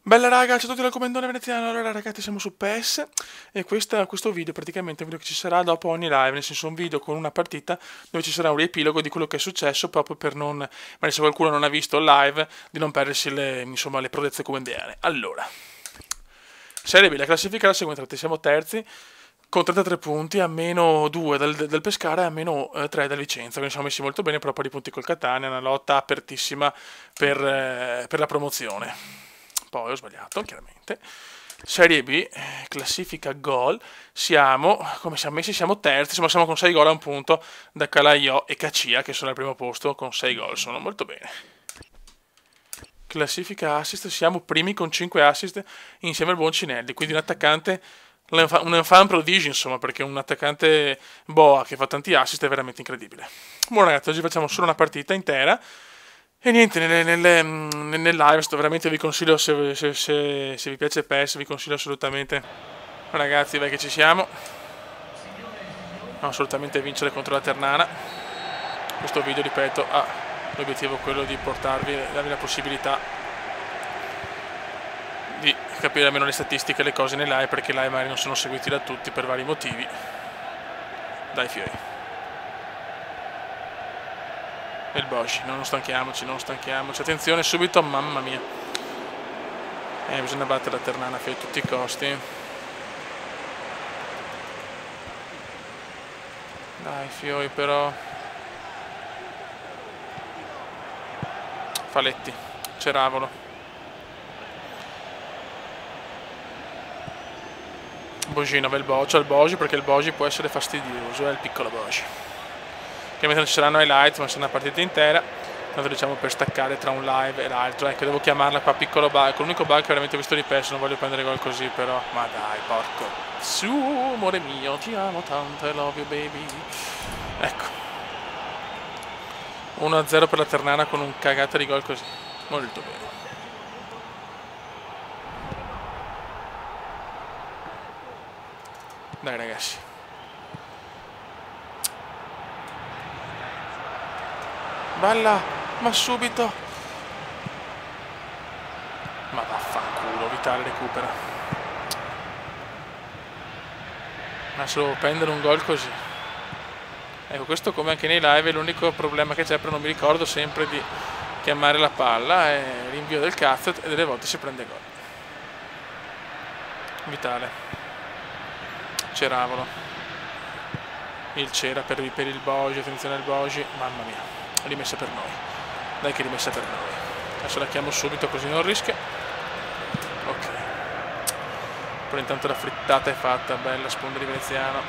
Bella raga, ciao a tutti dal Comandone Veneziano. Allora ragazzi, siamo su PES e questo video praticamente è un video che ci sarà dopo ogni live, nel senso un video con una partita dove ci sarà un riepilogo di quello che è successo, proprio per non, magari se qualcuno non ha visto il live, di non perdersi le prodezze comandiane. Allora, Serie B, la classifica è la seguente: siamo terzi con 33 punti, a meno 2 del Pescara e a meno 3 del Vicenza, quindi siamo messi molto bene, però poi di punti col Catania, una lotta apertissima per la promozione. Poi ho sbagliato, chiaramente. Serie B, classifica gol, come siamo messi? Siamo terzi, insomma siamo con 6 gol a un punto da Calaiò e Cacia, che sono al primo posto con 6 gol, sono molto bene. Classifica assist, siamo primi con 5 assist insieme al buon Cinelli, quindi un attaccante, un fan prodigio insomma, perché un attaccante boa che fa tanti assist è veramente incredibile. Buon ragazzi, oggi facciamo solo una partita intera. E niente, nel live veramente vi consiglio, se vi piace PES, vi consiglio assolutamente, ragazzi, vai che ci siamo, assolutamente vincere contro la Ternana. Questo video, ripeto, ha l'obiettivo quello di darvi la possibilità di capire almeno le statistiche e le cose nei live, perché i live magari non sono seguiti da tutti per vari motivi. Dai fiori. E il Bosch, non stanchiamoci, attenzione subito, mamma mia. Bisogna battere la Ternana a tutti i costi. Dai fioi però. Faletti, Ceravolo. Bogino, il Bogi, perché il Bogi può essere fastidioso, è il piccolo Bogi. Ovviamente non ci saranno highlights, ma sarà una partita intera, tanto diciamo per staccare tra un live e l'altro. Ecco, devo chiamarla qua piccolo bug, l'unico bug che veramente ho visto di PES, non voglio prendere gol così però, ma dai, porco. Su, amore mio, ti amo tanto, I love you baby. Ecco. 1-0 per la Ternana con un cagata di gol così, molto bene. Dai ragazzi. Balla, ma subito. Ma vaffanculo, Vitale recupera. Ma solo prendere un gol così. Ecco, questo come anche nei live è l'unico problema che c'è, però non mi ricordo sempre di chiamare la palla, è rinvio del cazzo e delle volte si prende gol. Vitale. Ceravolo. Il Cera per il Bogi, attenzione al Bogi, mamma mia, rimessa per noi. Dai che rimessa per noi. Adesso la chiamo subito così non rischia. Ok. Però intanto la frittata è fatta, bella sponda di Veneziano.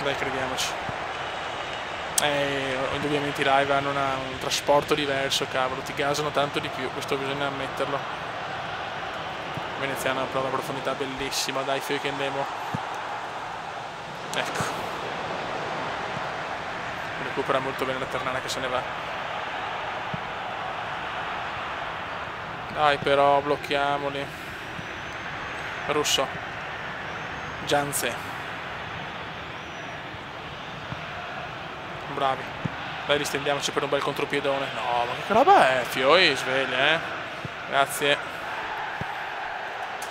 Dai, crediamoci. Indubbiamente i live hanno un trasporto diverso, cavolo, ti gasano tanto di più, questo bisogna ammetterlo. Veneziano ha una profondità bellissima, dai fioi che andiamo. Ecco. Recupera molto bene la Ternana che se ne va. Dai però, blocchiamoli. Russo. Gianze. Bravi. Dai, ristendiamoci per un bel contropiedone. No, ma che roba è? Fioi, sveglia, Grazie.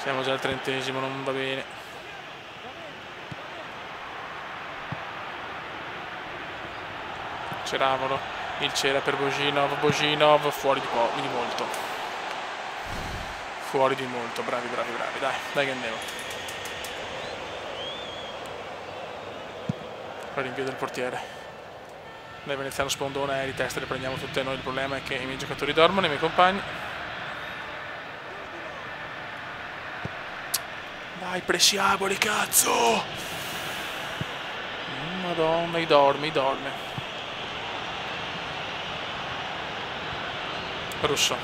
Siamo già al 30°, non va bene. Ceravolo, il Cera per Boginov, fuori di molto. Fuori di molto, bravi, dai che andiamo. Ora rinvio del portiere. Dai Veneziano spondona e di testa le prendiamo tutte noi, il problema è che i miei giocatori dormono, i miei compagni. Dai, pressiamoli, cazzo! Madonna, dorme. Russo.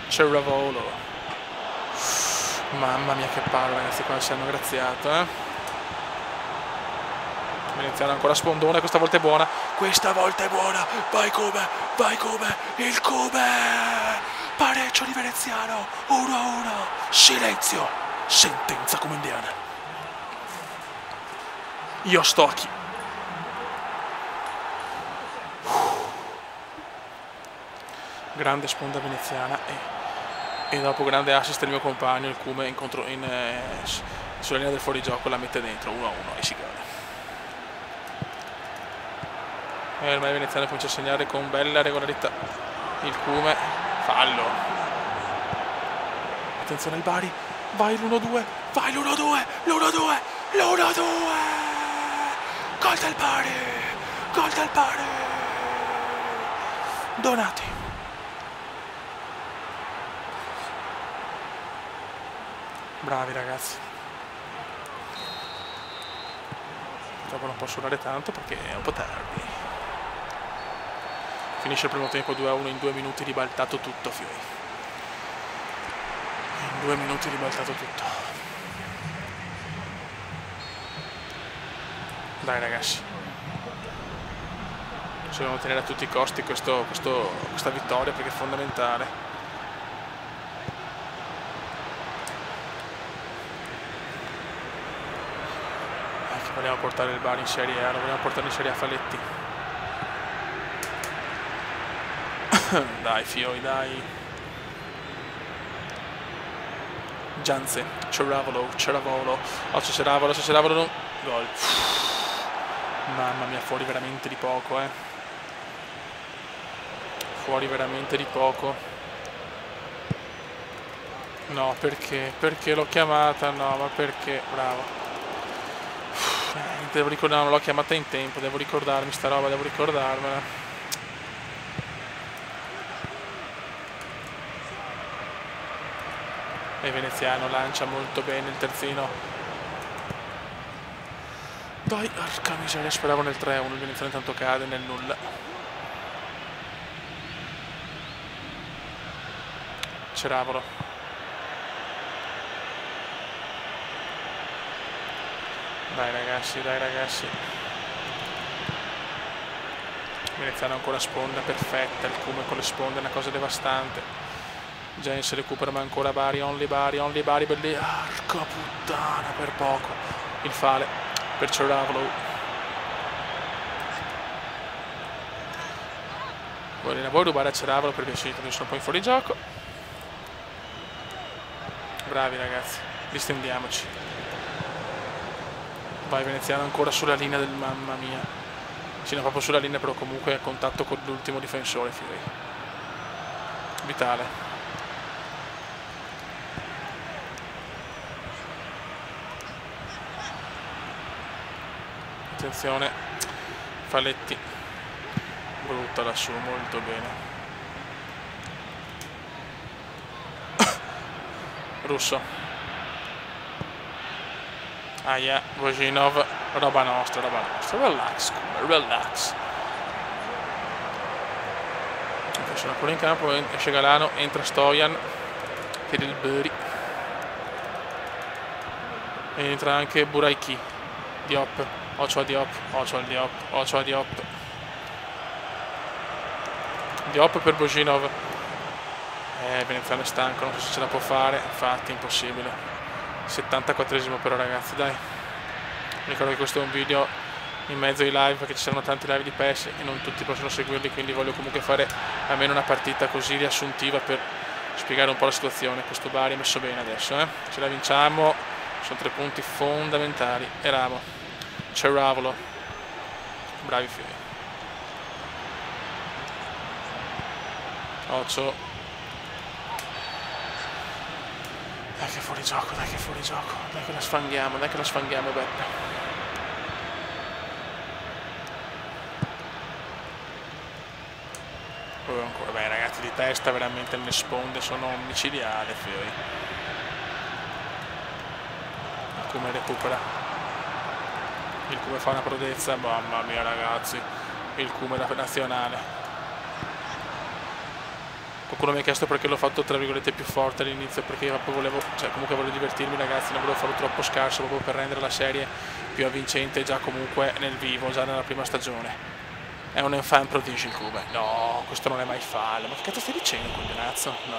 Ceravolo. Mamma mia che palla, ragazzi, qua ci hanno graziato, Veneziano ancora spondone, questa volta è buona. Vai come, il come! Pareggio di Veneziano, 1-1, silenzio, sentenza comandiana. Io sto a chi? grande sponda veneziana e dopo grande assist del mio compagno, il Cume sulla linea del fuorigioco la mette dentro 1-1 e si gode. E ormai il veneziano comincia a segnare con bella regolarità. Il Cume, fallo. Attenzione al Bari, vai l'1-2, vai l'1-2, l'1-2, l'1-2, gol del Bari, gol del Bari. Donati. Bravi ragazzi. Dopo non posso urlare tanto perché è un po' tardi. Finisce il primo tempo 2-1 in 2 minuti, ribaltato tutto, fioi. In 2 minuti ribaltato tutto. Dai ragazzi. Ci dobbiamo ottenere a tutti i costi questa vittoria perché è fondamentale. Vogliamo portare il Bari in Serie A, lo vogliamo portare in Serie A Faletti. Dai fioi, dai. Gianze, Ceravolo, Ceravolo, gol. Mamma mia, fuori veramente di poco, Fuori veramente di poco. No, perché? Perché l'ho chiamata? No, ma perché? Bravo. Devo ricordarmi, l'ho chiamata in tempo, devo ricordarmi sta roba, devo ricordarmela. E il veneziano lancia molto bene il terzino. Dai, porca miseria, speravo nel 3-1, il veneziano intanto cade nel nulla. Ceravolo. Dai ragazzi, dai ragazzi. Veneziano ancora sponda perfetta, il Cume con le sponde è una cosa devastante. James recupera ma ancora Bari, only Bari, belli. Porca puttana, per poco. Il fale per Ceravolo. Vuoi rubare a Ceravolo per piacere, sono un po' in fuorigioco. Bravi ragazzi, distendiamoci. Vai veneziano ancora sulla linea del mamma mia. Sì, no, proprio sulla linea, però comunque a contatto con l'ultimo difensore, fiori. Vitale. Attenzione. Faletti. Brutta lassù, molto bene. Russo. Aia, Vojinov, roba nostra, relax, relax. Sono pure in campo, esce Galano, entra Stojan per il Bari. Entra anche Buraiki, Diop, occhio a Diop. Diop per Vojinov. Veneziano è stanco, non so se ce la può fare, infatti impossibile. 74esimo però ragazzi, dai. Ricordo che questo è un video in mezzo ai live perché ci saranno tanti live di PES e non tutti possono seguirli, quindi voglio comunque fare almeno una partita così riassuntiva per spiegare un po' la situazione. Questo Bari è messo bene adesso, ce la vinciamo, sono 3 punti fondamentali. Eravamo Ceravolo, bravi figli. 8. Dai che fuori gioco, dai che la sfanghiamo, Beppe. Poi ancora, beh ragazzi, di testa veramente le sponde sono micidiali, fioi. Il Cume recupera. Il Cume fa una prodezza, mamma mia ragazzi. Il Cume la nazionale. Qualcuno mi ha chiesto perché l'ho fatto tra virgolette più forte all'inizio, perché volevo, comunque volevo divertirmi ragazzi, non volevo farlo troppo scarso proprio per rendere la serie più avvincente già comunque nel vivo, già nella prima stagione. È un enfant prodige il Cume. No, questo non è mai fallo. Ma che cazzo stai dicendo, coglionazzo? No.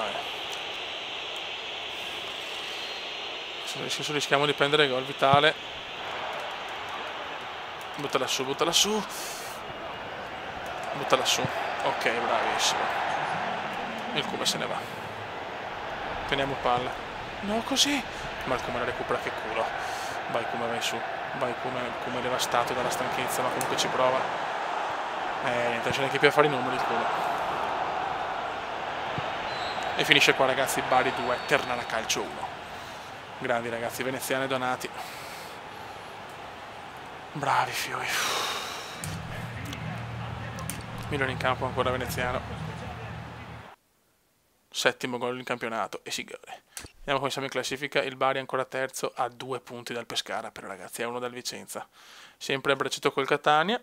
Adesso rischiamo di prendere gol. Vitale. Buttala su. Buttala su. Ok, bravissimo. E il Come se ne va. Teniamo palla. No, così. Ma il Come la recupera, che culo. Vai Come, vai su. Vai Come devastato dalla stanchezza, ma comunque ci prova. Niente, non c'è neanche più a fare i numeri il Come. E finisce qua, ragazzi. Bari 2, Ternana Calcio 1. Grandi ragazzi, veneziani donati. Bravi fiori. Migliore in campo ancora veneziano. 7° gol in campionato e Sigore. Vediamo come siamo in classifica. Il Bari è ancora terzo a 2 punti dal Pescara, però ragazzi è uno dal Vicenza. Sempre a braccetto col Catania.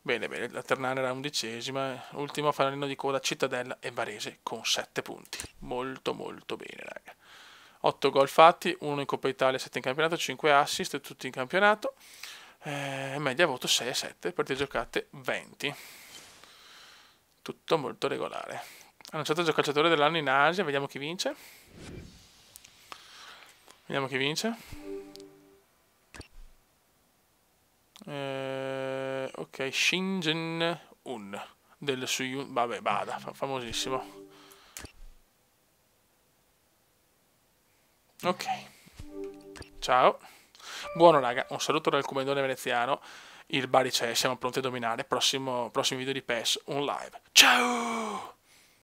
Bene, bene, la Ternana era 11ª. Ultimo fanalino di coda Cittadella e Varese con 7 punti. Molto molto bene, raga. 8 gol fatti, 1 in Coppa Italia, 7 in campionato, 5 assist, tutti in campionato. Media voto 6-7, partite giocate 20. Tutto molto regolare. Annunciato giocatore dell'anno in Asia, vediamo chi vince. Vediamo chi vince. Ok, Shingen Un del Suyun, vabbè, Bada, famosissimo. Ok, ciao. Buono raga, un saluto dal Comendone veneziano. Il Bari c'è, siamo pronti a dominare. Prossimi video di PES, un live. Ciao!